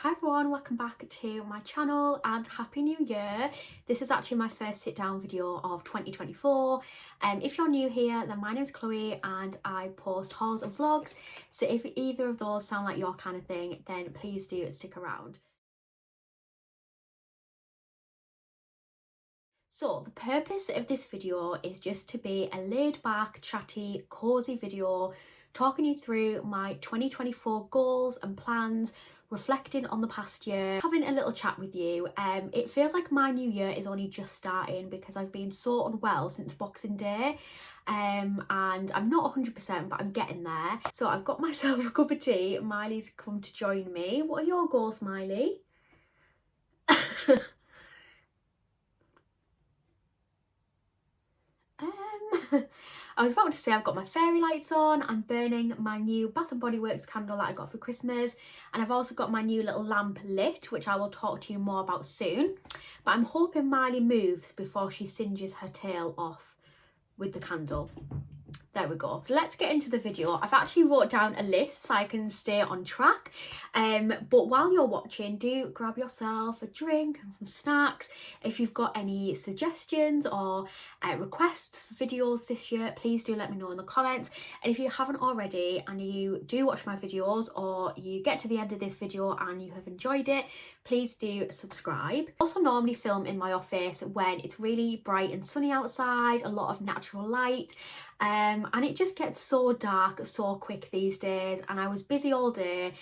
Hi everyone, welcome back to my channel and Happy New Year. This is actually my first sit down video of 2024. If you're new here, then my name is Chloe and I post hauls and vlogs. So if either of those sound like your kind of thing, then please do stick around. So the purpose of this video is just to be a laid back, chatty, cozy video talking you through my 2024 goals and plans, reflecting on the past year, having a little chat with you. It feels like my new year is only just starting because I've been so unwell since Boxing Day. And I'm not 100%, but I'm getting there. So I've got myself a cup of tea. Miley's come to join me. What are your goals, Miley? I was about to say I've got my fairy lights on, I'm burning my new Bath and Body Works candle that I got for Christmas, and I've also got my new little lamp lit, which I will talk to you more about soon. But I'm hoping Miley moves before she singes her tail off with the candle. There we go. So let's get into the video. I've actually wrote down a list so I can stay on track. But while you're watching, do grab yourself a drink and some snacks. If you've got any suggestions or requests for videos this year, please do let me know in the comments. And if you haven't already and you do watch my videos, or you get to the end of this video and you have enjoyed it, please do subscribe. I also normally film in my office when it's really bright and sunny outside, a lot of natural light. And it just gets so dark so quick these days, and I was busy all day,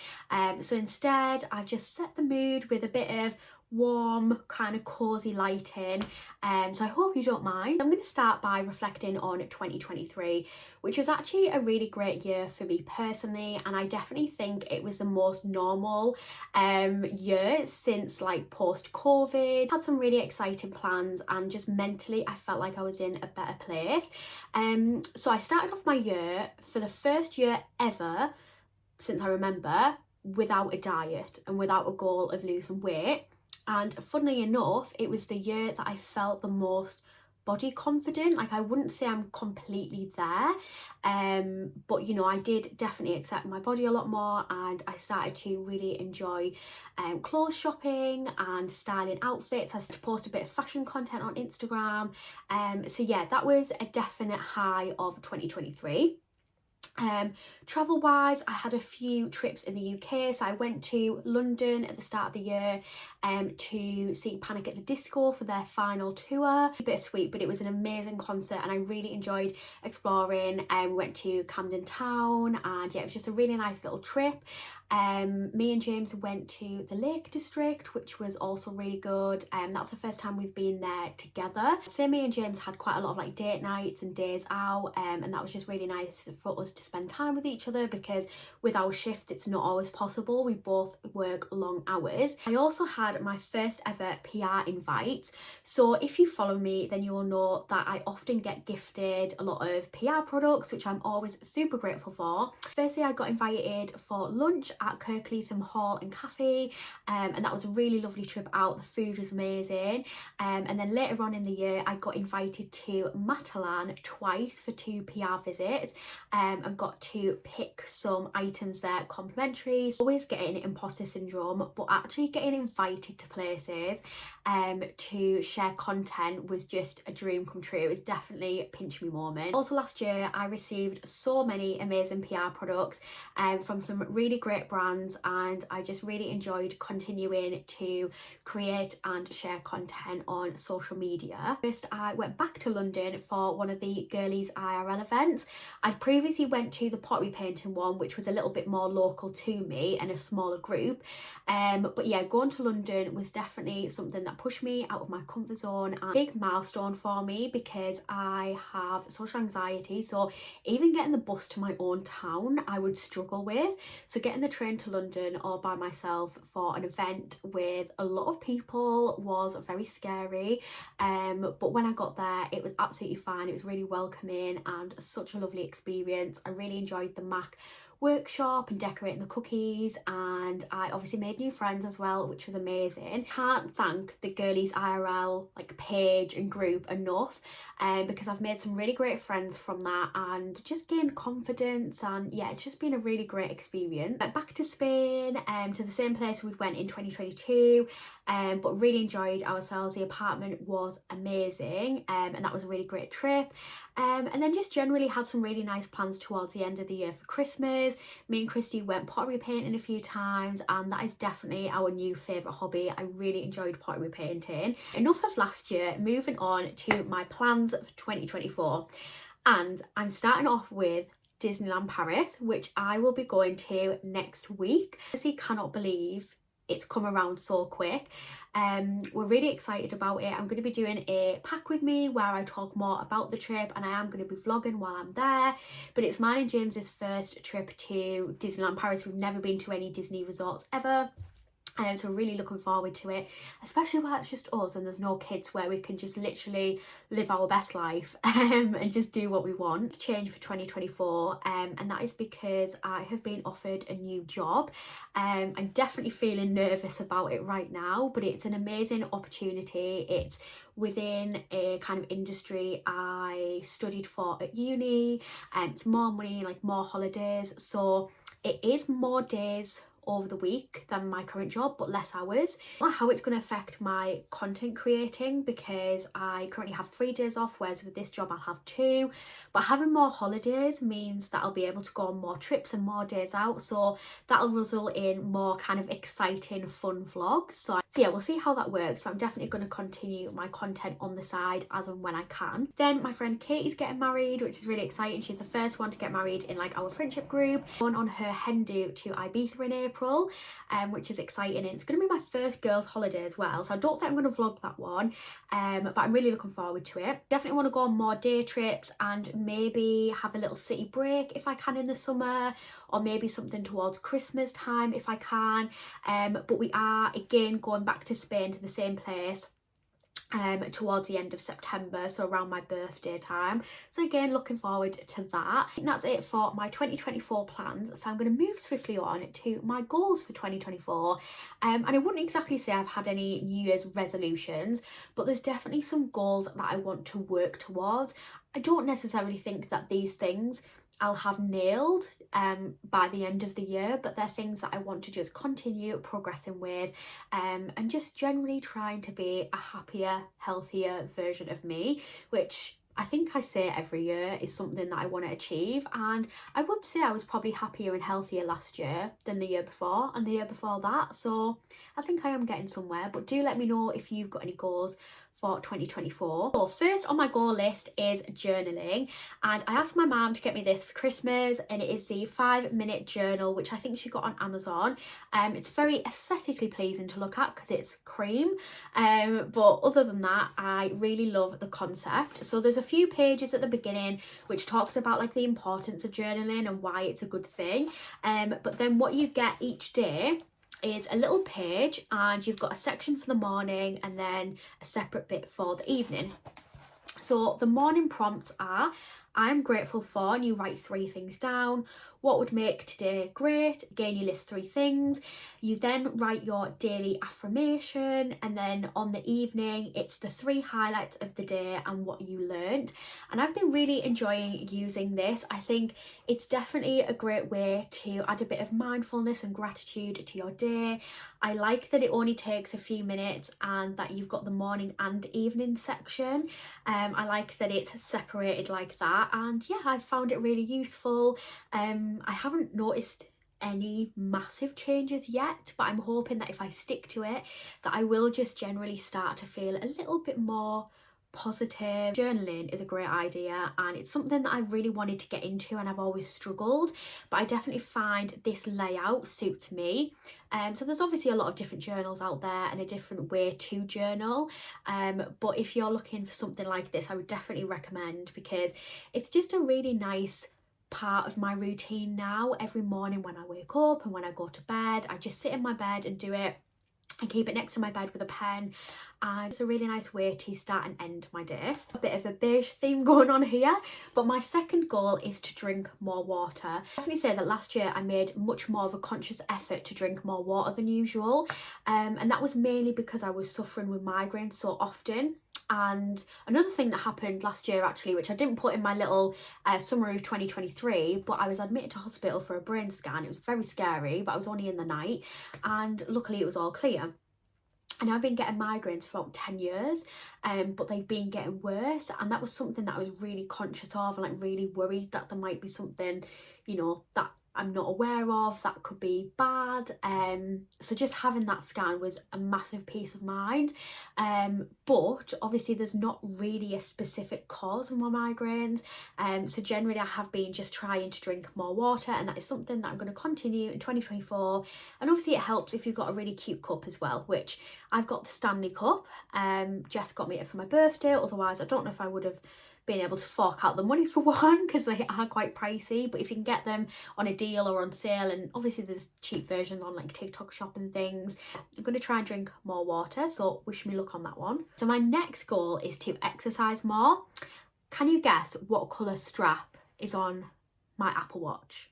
so instead I've just set the mood with a bit of warm kind of cozy lighting, so I hope you don't mind. I'm going to start by reflecting on 2023, which was actually a really great year for me personally, and I definitely think it was the most normal year since like post-COVID. Had some really exciting plans, and just mentally I felt like I was in a better place. So I started off my year for the first year ever since I remember without a diet and without a goal of losing weight. And funnily enough, it was the year that I felt the most body confident. Like, I wouldn't say I'm completely there, but you know, I did definitely accept my body a lot more, and I started to really enjoy clothes shopping and styling outfits. I started to post a bit of fashion content on Instagram, so yeah, that was a definite high of 2023. Travel wise, I had a few trips in the UK. So I went to London at the start of the year to see Panic at the Disco for their final tour. A bit sweet, but it was an amazing concert and I really enjoyed exploring. Went to Camden Town, and yeah, it was just a really nice little trip. Me and James went to the Lake District, which was also really good. That's the first time we've been there together. So me and James had quite a lot of like date nights and days out, and that was just really nice for us to spend time with each other, because with our shift it's not always possible. We both work long hours. I also had my first ever PR invite. So if you follow me, then you will know that I often get gifted a lot of PR products, which I'm always super grateful for. Firstly, I got invited for lunch at Kirkleatham Hall and Cafe, and that was a really lovely trip out. The food was amazing, and then later on in the year I got invited to Matalan twice for 2 PR visits, and got to pick some items there complimentary. Always getting imposter syndrome, but actually getting invited to places to share content was just a dream come true. It was definitely a pinch me moment. Also last year I received so many amazing PR products from some really great brands, and I just really enjoyed continuing to create and share content on social media. First, I went back to London for one of the girlies IRL events. I'd previously went to the pottery painting one, which was a little bit more local to me and a smaller group, but yeah, going to London was definitely something that pushed me out of my comfort zone, and a big milestone for me because I have social anxiety. So even getting the bus to my own town I would struggle with, so getting the train to London all by myself for an event with a lot of people was very scary, but when I got there it was absolutely fine. It was really welcoming and such a lovely experience. I really enjoyed the MAC workshop and decorating the cookies, and I obviously made new friends as well, which was amazing. Can't thank the girlies IRL like page and group enough, because I've made some really great friends from that and just gained confidence, and yeah, it's just been a really great experience. Back to Spain, to the same place we went in 2022, but really enjoyed ourselves. The apartment was amazing, and that was a really great trip. And then just generally had some really nice plans towards the end of the year for Christmas. Me and Christy went pottery painting a few times, and that is definitely our new favourite hobby. I really enjoyed pottery painting. Enough of last year, moving on to my plans for 2024. And I'm starting off with Disneyland Paris, which I will be going to next week. I honestly cannot believe it's come around so quick. We're really excited about it. I'm going to be doing a pack with me where I talk more about the trip, and I am going to be vlogging while I'm there. But it's mine and James's first trip to Disneyland Paris. We've never been to any Disney resorts ever. So really looking forward to it, especially where it's just us and there's no kids, where we can just literally live our best life and just do what we want. Change for 2024, and that is because I have been offered a new job. I'm definitely feeling nervous about it right now, but it's an amazing opportunity. It's within a kind of industry I studied for at uni, and it's more money, like more holidays, so it is more days over the week than my current job, but less hours. I don't know how it's going to affect my content creating, because I currently have 3 days off, whereas with this job I'll have 2. But having more holidays means that I'll be able to go on more trips and more days out, so that'll result in more kind of exciting fun vlogs. So yeah, we'll see how that works. So I'm definitely going to continue my content on the side as and when I can. Then my friend Katie's getting married, which is really exciting. She's the first one to get married in like our friendship group. Going on her hen do to Ibiza in April, which is exciting. And it's going to be my first girls holiday as well, so I don't think I'm going to vlog that one, but I'm really looking forward to it. Definitely want to go on more day trips and maybe have a little city break if I can in the summer, or maybe something towards Christmas time if I can. But we are again going back to Spain, to the same place, towards the end of September, so around my birthday time. So again, looking forward to that. And that's it for my 2024 plans. So I'm going to move swiftly on to my goals for 2024. And I wouldn't exactly say I've had any New Year's resolutions, but there's definitely some goals that I want to work towards. I don't necessarily think that these things I'll have nailed by the end of the year, but they're things that I want to just continue progressing with, and just generally trying to be a happier, healthier version of me, which I think I say every year is something that I want to achieve. And I would say I was probably happier and healthier last year than the year before and the year before that, so I think I am getting somewhere. But do let me know if you've got any goals for 2024. So first on my goal list is journaling, and I asked my mum to get me this for Christmas, and it is the 5-minute journal, which I think she got on Amazon. It's very aesthetically pleasing to look at because it's cream, but other than that, I really love the concept. So there's a few pages at the beginning which talks about like the importance of journaling and why it's a good thing, but then what you get each day is a little page, and you've got a section for the morning and then a separate bit for the evening. So the morning prompts are: I'm grateful for, and you write 3 things down. What would make today great? Again, you list 3 things. You then write your daily affirmation, and then on the evening it's the 3 highlights of the day and what you learned. And I've been really enjoying using this. I think it's definitely a great way to add a bit of mindfulness and gratitude to your day. I like that it only takes a few minutes and that you've got the morning and evening section. I like that it's separated like that, and yeah, I've found it really useful. I haven't noticed any massive changes yet, but I'm hoping that if I stick to it, that I will just generally start to feel a little bit more positive. Journaling is a great idea, and it's something that I've really wanted to get into and I've always struggled, but I definitely find this layout suits me. So there's obviously a lot of different journals out there and a different way to journal, but if you're looking for something like this, I would definitely recommend, because it's just a really nice part of my routine now. Every morning when I wake up and when I go to bed, I just sit in my bed and do it. and keep it next to my bed with a pen, and it's a really nice way to start and end my day. A bit of a beige theme going on here, but my second goal is to drink more water. I definitely say that last year I made much more of a conscious effort to drink more water than usual, and that was mainly because I was suffering with migraines so often. And another thing that happened last year actually, which I didn't put in my little summary of 2023, but I was admitted to hospital for a brain scan. It was very scary, but I was only in the night, and luckily it was all clear. And I've been getting migraines for about 10 years, but they've been getting worse, and that was something that I was really conscious of, and like really worried that there might be something, you know, that I'm not aware of that could be bad. So just having that scan was a massive peace of mind. But obviously there's not really a specific cause of my migraines. So generally I have been just trying to drink more water, and that is something that I'm going to continue in 2024. And obviously it helps if you've got a really cute cup as well, which I've got the Stanley cup. Jess got me it for my birthday, otherwise I don't know if I would have been able to fork out the money for one, because they are quite pricey. But if you can get them on a deal or on sale, and obviously there's cheap versions on like TikTok shop and things, I'm going to try and drink more water, so wish me luck on that one. So my next goal is to exercise more. Can you guess what colour strap is on my Apple Watch?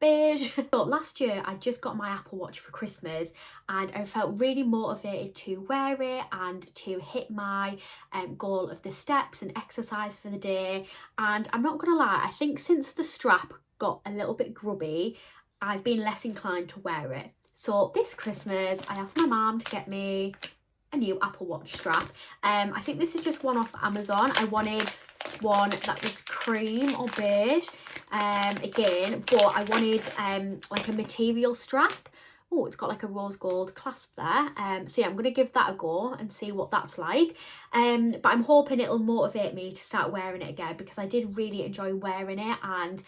Beige. So last year I just got my Apple Watch for Christmas, and I felt really motivated to wear it and to hit my goal of the steps and exercise for the day. And I'm not gonna lie, I think since the strap got a little bit grubby, I've been less inclined to wear it. So this Christmas I asked my mum to get me a new Apple Watch strap. I think this is just one off Amazon. I wanted one that was cream or beige again, but I wanted like a material strap. Oh, it's got like a rose gold clasp there. So yeah, I'm going to give that a go and see what that's like. But I'm hoping it'll motivate me to start wearing it again, because I did really enjoy wearing it, and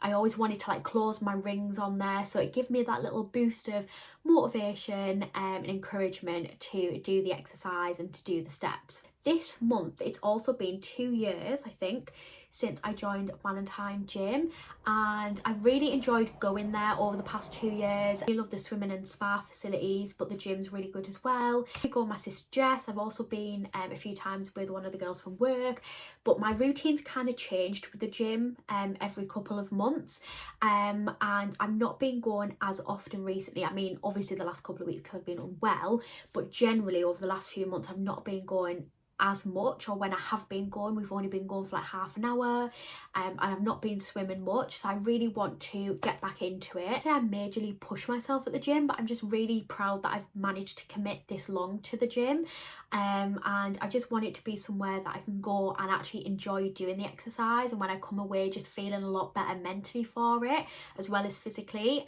I always wanted to like close my rings on there, so it gave me that little boost of motivation and encouragement to do the exercise and to do the steps. This month it's also been 2 years, I think, since I joined Valentine Gym, and I've really enjoyed going there over the past 2 years. I love the swimming and spa facilities, but the gym's really good as well. I go with my sister Jess. I've also been a few times with one of the girls from work, but my routine's kind of changed with the gym every couple of months, and I'm not been going as often recently. I mean, obviously the last couple of weeks I've been unwell, but generally over the last few months I've not been going as much, or when I have been going, we've only been going for like half an hour, and I've not been swimming much, so I really want to get back into it. I majorly push myself at the gym, but I'm just really proud that I've managed to commit this long to the gym, and I just want it to be somewhere that I can go and actually enjoy doing the exercise, and when I come away just feeling a lot better mentally for it as well as physically.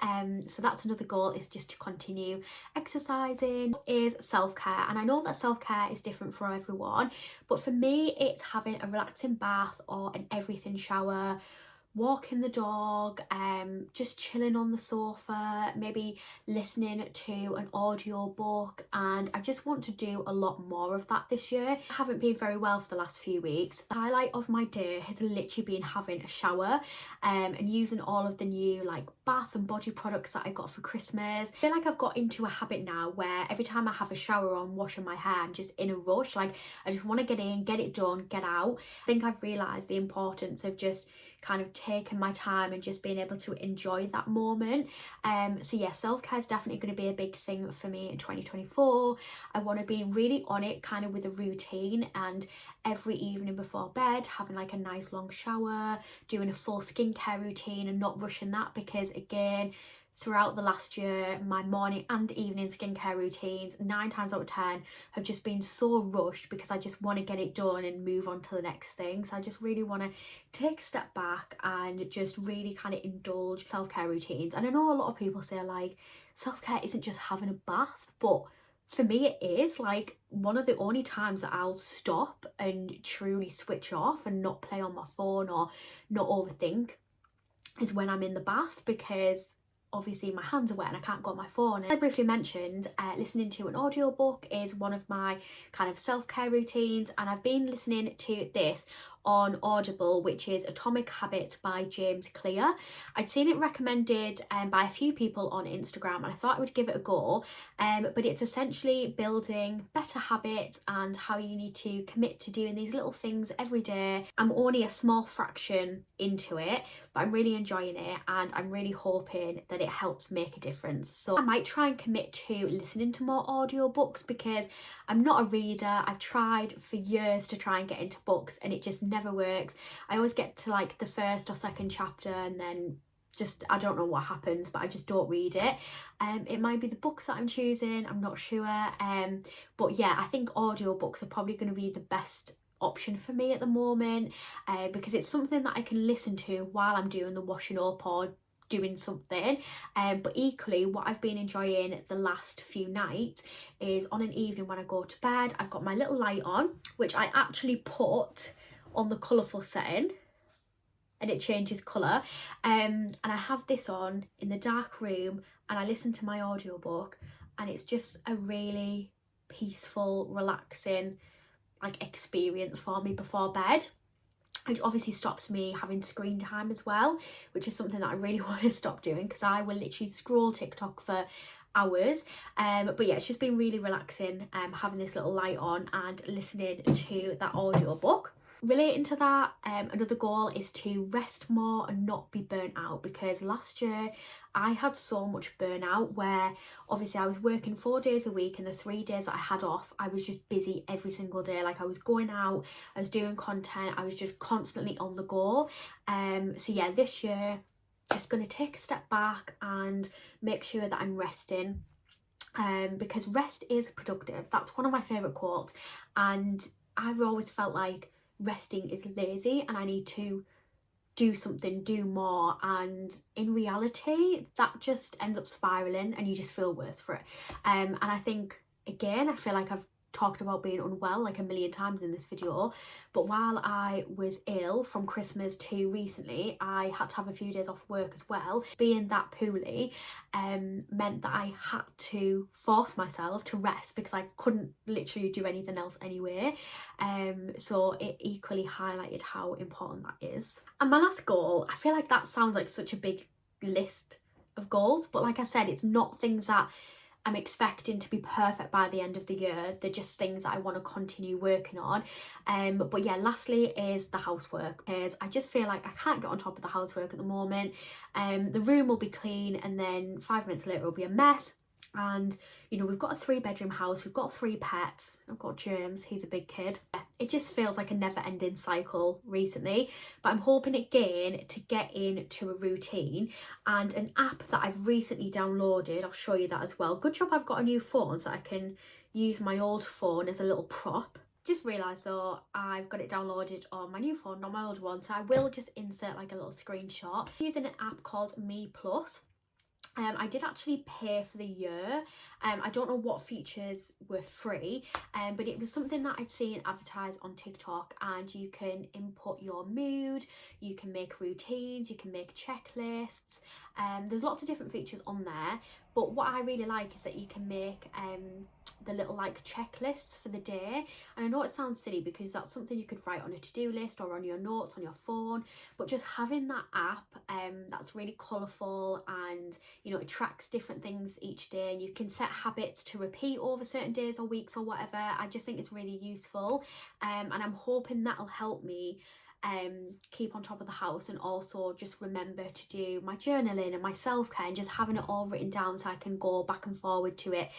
So that's another goal, is just to continue exercising. Is self-care, and I know that self-care is different for everyone, but for me it's having a relaxing bath or an everything shower, walking the dog, just chilling on the sofa, maybe listening to an audio book, and I just want to do a lot more of that this year. I haven't been very well for the last few weeks. The highlight of my day has literally been having a shower and using all of the new like bath and body products that I got for Christmas. I feel like I've got into a habit now where every time I have a shower or I'm washing my hair, I'm just in a rush. Like I just want to get in, get it done, get out. I think I've realised the importance of just kind of taking my time and just being able to enjoy that moment. So yeah, self-care is definitely going to be a big thing for me in 2024. I want to be really on it, kind of with a routine, and every evening before bed having like a nice long shower, doing a full skincare routine and not rushing that, because again, throughout the last year my morning and evening skincare routines 9 times out of 10 have just been so rushed, because I just want to get it done and move on to the next thing. So I just really want to take a step back and just really kind of indulge self-care routines. And I know a lot of people say like self-care isn't just having a bath, but for me it is. Like one of the only times that I'll stop and truly switch off and not play on my phone or not overthink is when I'm in the bath, because obviously my hands are wet and I can't go on my phone. As I briefly mentioned, listening to an audiobook is one of my kind of self-care routines, and I've been listening to this on Audible, which is Atomic Habits by James Clear. I'd seen it recommended by a few people on Instagram, and I thought I would give it a go. But it's essentially building better habits and how you need to commit to doing these little things every day. I'm only a small fraction into it, but I'm really enjoying it, and I'm really hoping that it helps make a difference. So I might try and commit to listening to more audiobooks, because I'm not a reader. I've tried for years to try and get into books and it just never works. I always get to like the first or second chapter and then just, I don't know what happens, but I just don't read it. It might be the books that I'm choosing, I'm not sure. But yeah, I think audiobooks are probably going to be the best option for me at the moment, because it's something that I can listen to while I'm doing the washing up or doing something. But equally, what I've been enjoying the last few nights is on an evening when I go to bed, I've got my little light on, which I actually put on the colourful setting, and it changes colour, and I have this on in the dark room and I listen to my audiobook, and it's just a really peaceful, relaxing like experience for me before bed. It obviously stops me having screen time as well, which is something that I really want to stop doing, because I will literally scroll TikTok for hours. But yeah, it's just been really relaxing having this little light on and listening to that audiobook. Relating to that, another goal is to rest more and not be burnt out, because last year I had so much burnout where obviously I was working 4 days a week, and the 3 days that I had off I was just busy every single day. Like, I was going out, I was doing content, I was just constantly on the go. So yeah, this year just going to take a step back and make sure that I'm resting, because rest is productive. That's one of my favourite quotes, and I've always felt like resting is lazy and I need to do something, do more, and in reality that just ends up spiraling and you just feel worse for it. And I think, again, I feel like I've talked about being unwell like a million times in this video, but while I was ill from Christmas to recently, I had to have a few days off work as well. Being that poorly meant that I had to force myself to rest, because I couldn't literally do anything else anyway. So it equally highlighted how important that is. And my last goal, I feel like that sounds like such a big list of goals, but like I said, it's not things that I'm expecting to be perfect by the end of the year. They're just things that I want to continue working on. But yeah, lastly is the housework, because I just feel like I can't get on top of the housework at the moment. The room will be clean and then 5 minutes later it'll be a mess. And you know, we've got a 3-bedroom house, we've got 3 pets, I've got James, he's a big kid. It just feels like a never-ending cycle recently, but I'm hoping again to get into a routine. And an app that I've recently downloaded, I'll show you that as well. Good job I've got a new phone so I can use my old phone as a little prop. Just realised though, I've got it downloaded on my new phone, not my old one, so I will just insert like a little screenshot. I'm using an app called Me Plus. I did actually pay for the year. I don't know what features were free, but it was something that I'd seen advertised on TikTok, and you can input your mood, you can make routines, you can make checklists. There's lots of different features on there, but what I really like is that you can make the little like checklists for the day. And I know it sounds silly because that's something you could write on a to-do list or on your notes on your phone, but just having that app that's really colourful, and you know, it tracks different things each day, and you can set habits to repeat over certain days or weeks or whatever. I just think it's really useful, and I'm hoping that'll help me keep on top of the house, and also just remember to do my journaling and my self-care, and just having it all written down so I can go back and forward to it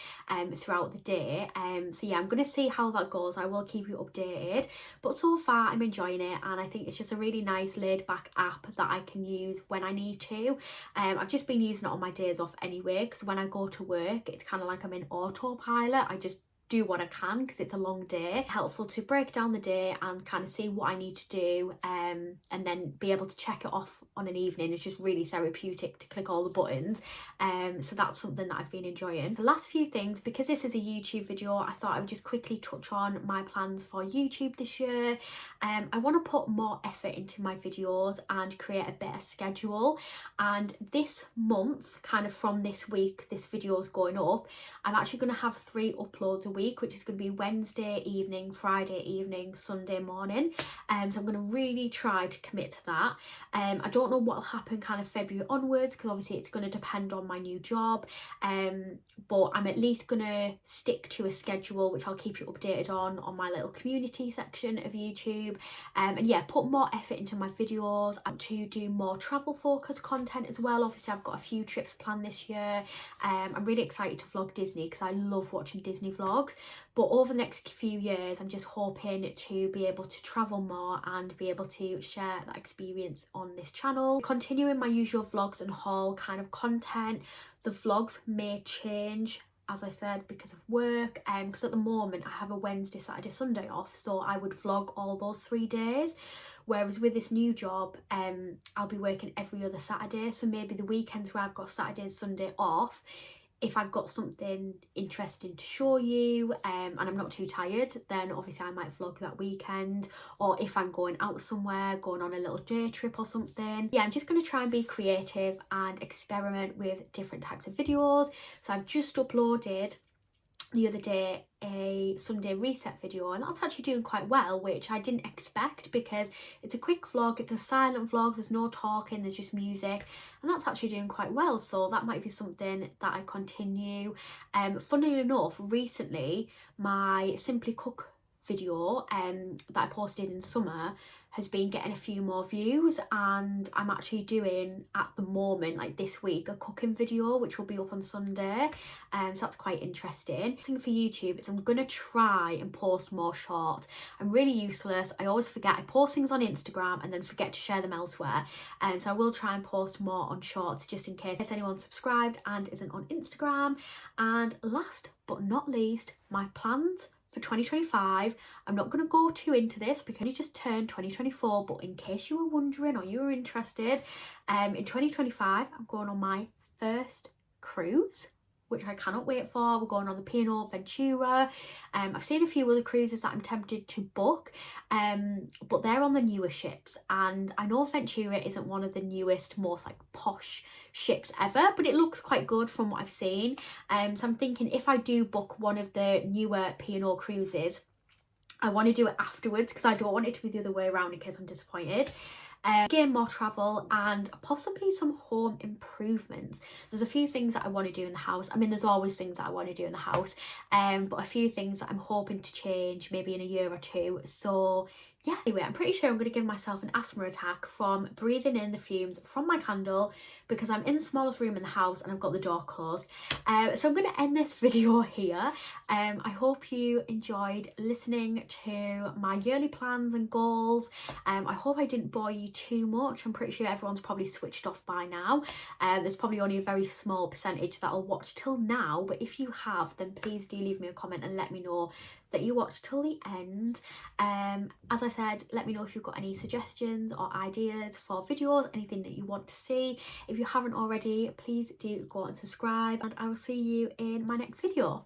throughout the day. So yeah, I'm going to see how that goes. I will keep you updated, but so far I'm enjoying it, and I think it's just a really nice laid back app that I can use when I need to. I've just been using it on my days off anyway, because when I go to work it's kind of like I'm in autopilot. I just do what I can because it's a long day. Helpful to break down the day and kind of see what I need to do, and then be able to check it off on an evening. It's just really therapeutic to click all the buttons. So that's something that I've been enjoying. The last few things, because this is a YouTube video, I thought I would just quickly touch on my plans for YouTube this year. I want to put more effort into my videos and create a better schedule, and this month, kind of from this week this video is going up, I'm actually going to have 3 uploads a week, which is going to be Wednesday evening, Friday evening, Sunday morning. So I'm going to really try to commit to that. I don't know what will happen kind of February onwards, because obviously it's going to depend on my new job, but I'm at least going to stick to a schedule which I'll keep you updated on my little community section of YouTube. And yeah, put more effort into my videos and to do more travel focused content as well. Obviously I've got a few trips planned this year. I'm really excited to vlog Disney because I love watching Disney vlogs, but over the next few years I'm just hoping to be able to travel more and be able to share that experience on this channel. Continuing my usual vlogs and haul kind of content. The vlogs may change, as I said, because of work, because at the moment I have a Wednesday, Saturday, Sunday off, so I would vlog all those 3 days, whereas with this new job I'll be working every other Saturday, so maybe the weekends where I've got Saturday and Sunday off, if I've got something interesting to show you and I'm not too tired, then obviously I might vlog that weekend, or if I'm going out somewhere, going on a little day trip or something. Yeah, I'm just going to try and be creative and experiment with different types of videos. So I've just uploaded the other day a Sunday reset video, and that's actually doing quite well, which I didn't expect because it's a quick vlog, it's a silent vlog, there's no talking, there's just music, and that's actually doing quite well, so that might be something that I continue. Funnily enough, recently my Simply Cook video that I posted in summer has been getting a few more views, and I'm actually doing at the moment, like this week, a cooking video which will be up on Sunday, so that's quite interesting. The thing for YouTube is I'm gonna try and post more shorts. I'm really useless, I always forget. I post things on Instagram and then forget to share them elsewhere, and so I will try and post more on shorts just in case anyone's subscribed and isn't on Instagram. And last but not least, my plans for 2025. I'm not going to go too into this because you just turned 2024, but in case you were wondering or you were interested, in 2025 I'm going on my first cruise, which I cannot wait for. We're going on the P&O Ventura. I've seen a few other cruises that I'm tempted to book, but they're on the newer ships, and I know Ventura isn't one of the newest, most like posh ships ever, but it looks quite good from what I've seen. So I'm thinking if I do book one of the newer P&O cruises, I want to do it afterwards because I don't want it to be the other way around in case I'm disappointed. Gain more travel and possibly some home improvements. There's a few things that I want to do in the house. I mean, there's always things that I want to do in the house, but a few things that I'm hoping to change maybe in a year or two. So yeah, anyway, I'm pretty sure I'm going to give myself an asthma attack from breathing in the fumes from my candle because I'm in the smallest room in the house and I've got the door closed. So I'm going to end this video here. I hope you enjoyed listening to my yearly plans and goals. I hope I didn't bore you too much. I'm pretty sure everyone's probably switched off by now. There's probably only a very small percentage that'll watch till now, but if you have, then please do leave me a comment and let me know that you watched till the end. As I said, let me know if you've got any suggestions or ideas for videos, anything that you want to see. If you haven't already, please do go and subscribe, and I will see you in my next video.